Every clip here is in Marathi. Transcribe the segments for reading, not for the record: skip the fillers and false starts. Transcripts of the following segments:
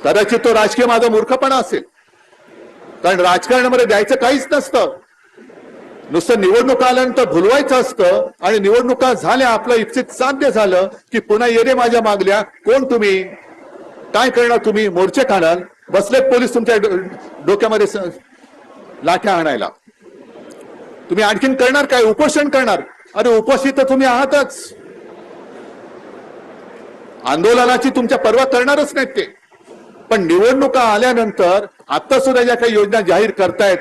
कदाचित तो राजकीय माझा मूर्खपणा असेल, कारण राजकारणामध्ये द्यायचं काहीच नसतं. नुसतं निवडणुका आल्यानंतर भुलवायचं असतं आणि निवडणुका झाल्या, आपलं इप्सित साध्य झालं की पुन्हा येणे माझ्या मागल्या, कोण तुम्ही, काय करणार तुम्ही, मोर्चे काढाल, बसलेत पोलीस तुमच्या डोक्यामध्ये लाठ्या आणायला. तुम्ही आणखीन करणार काय, उपोषण करणार. अरे उपोषित तर तुम्ही आहातच, आंदोलनाची तुमच्या पर्वा करणारच नाहीत ते. पण निवडणुका आल्यानंतर आता सुद्धा ज्या काही योजना जाहीर करतायत,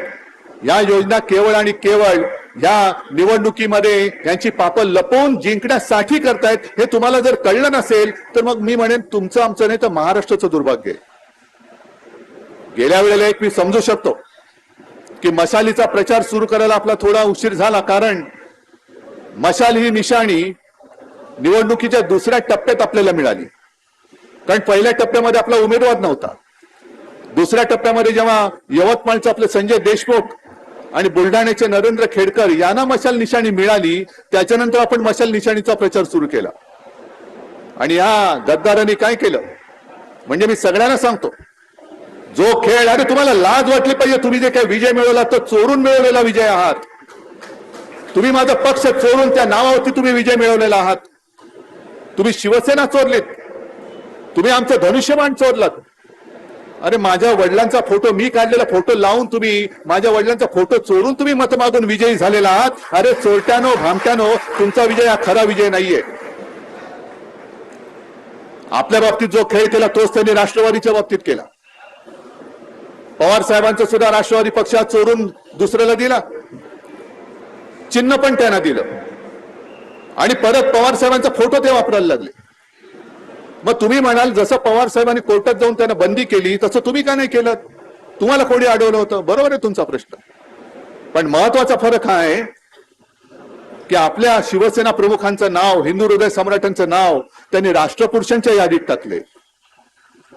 या योजना केवळ आणि केवळ या निवडणुकीमध्ये यांची पापं लपवून जिंकण्यासाठी करतायत. हे तुम्हाला जर कळलं नसेल तर मग मी म्हणेन तुमचं आमचं नाही तर महाराष्ट्राचं दुर्भाग्य आहे. गेल्या वेळेला एक मी समजू शकतो की मशालीचा प्रचार सुरू करायला आपला थोडा उशीर झाला, कारण मशाल ही निशाणी निवडणुकीच्या दुसऱ्या टप्प्यात आपल्याला मिळाली. कारण पहिल्या टप्प्यामध्ये आपला उमेदवार नव्हता. दुसऱ्या टप्प्यामध्ये जेव्हा यवतमाळचे आपले संजय देशमुख आणि बुलढाण्याचे नरेंद्र खेडकर यांना मशाल निशाणी मिळाली, त्याच्यानंतर आपण मशाल निशाणीचा प्रचार सुरू केला. आणि या गद्दारांनी काय केलं म्हणजे मी सगळ्यांना सांगतो, जो खेळ, अरे तुम्हाला लाज वाटली पाहिजे, तुम्ही जे काही विजय मिळवला तो चोरून मिळवलेला विजय आहात. तुम्ही माझा पक्ष चोरून त्या नावावरती तुम्ही विजय मिळवलेला आहात. तुम्ही शिवसेना चोरलीत, तुम्ही आमचं धनुष्यबाण चोरलात. अरे माझ्या वडिलांचा फोटो, मी काढलेला फोटो लावून तुम्ही माझ्या वडिलांचा फोटो चोरून तुम्ही मत मागून विजयी झालेला आहात. अरे चोरट्यानो, भामट्यानो, तुमचा विजय हा खरा विजय नाहीये. आपल्या बाबतीत जो खेळ केला तोच त्यांनी राष्ट्रवादीच्या बाबतीत केला. पवार साहेबांचं सुद्धा राष्ट्रवादी पक्षात चोरून दुसऱ्याला दिला, चिन्ह पण त्यांना दिलं आणि परत पवार साहेबांचा फोटो ते वापरायला लागले. मग तुम्ही म्हणाल जसं पवार साहेबांनी कोर्टात जाऊन त्यांना बंदी केली तसं तुम्ही का नाही केलं, तुम्हाला कोणी अडवलं होतं. बरोबर आहे तुमचा प्रश्न, पण महत्वाचा फरक हा आहे की आपल्या शिवसेना प्रमुखांचं नाव, हिंदू हृदय सम्राटांचं नाव त्यांनी राष्ट्रपुरुषांच्या यादीत टाकले.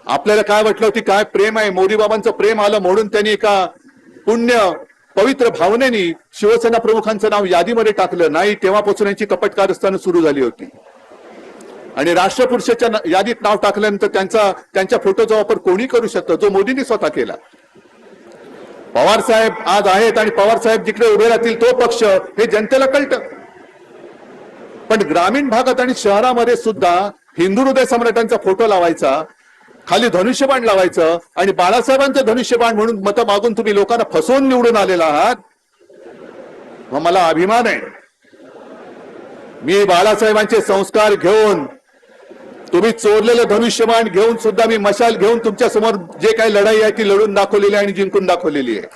आपल्याला काय वाटलं की काय प्रेम आहे, मोदी बाबांचं प्रेम आलं म्हणून त्यांनी एका पुण्य पवित्र भावनेने शिवसेना प्रमुखांचं नाव यादीमध्ये टाकलं. नाही, तेव्हापासून यांची कपट कारस्थानं सुरू झाली होती. आणि राष्ट्रपुरुषाच्या यादीत नाव टाकल्यानंतर त्यांच्या फोटोचा वापर कोणी करू शकतं, जो मोदींनी स्वतः केला. पवार साहेब आज आहेत आणि पवार साहेब जिकडे उभे राहतील तो पक्ष, हे जनतेला कळतं. पण ग्रामीण भागात आणि शहरामध्ये सुद्धा हिंदू हृदय सम्राटांचा फोटो लावायचा, खाली धनुष्यबाण लावायचं आणि बाळासाहेबांचं धनुष्यबाण म्हणून मत मागून तुम्ही लोकांना फसवून निवडून आलेला आहात. मग मला अभिमान आहे, मी बाळासाहेबांचे संस्कार घेऊन, तुम्ही चोरलेलं धनुष्यबाण घेऊन सुद्धा मी मशाल घेऊन तुमच्या समोर जे काही लढाई आहे ती लढून दाखवलेली आहे आणि जिंकून दाखवलेली आहे.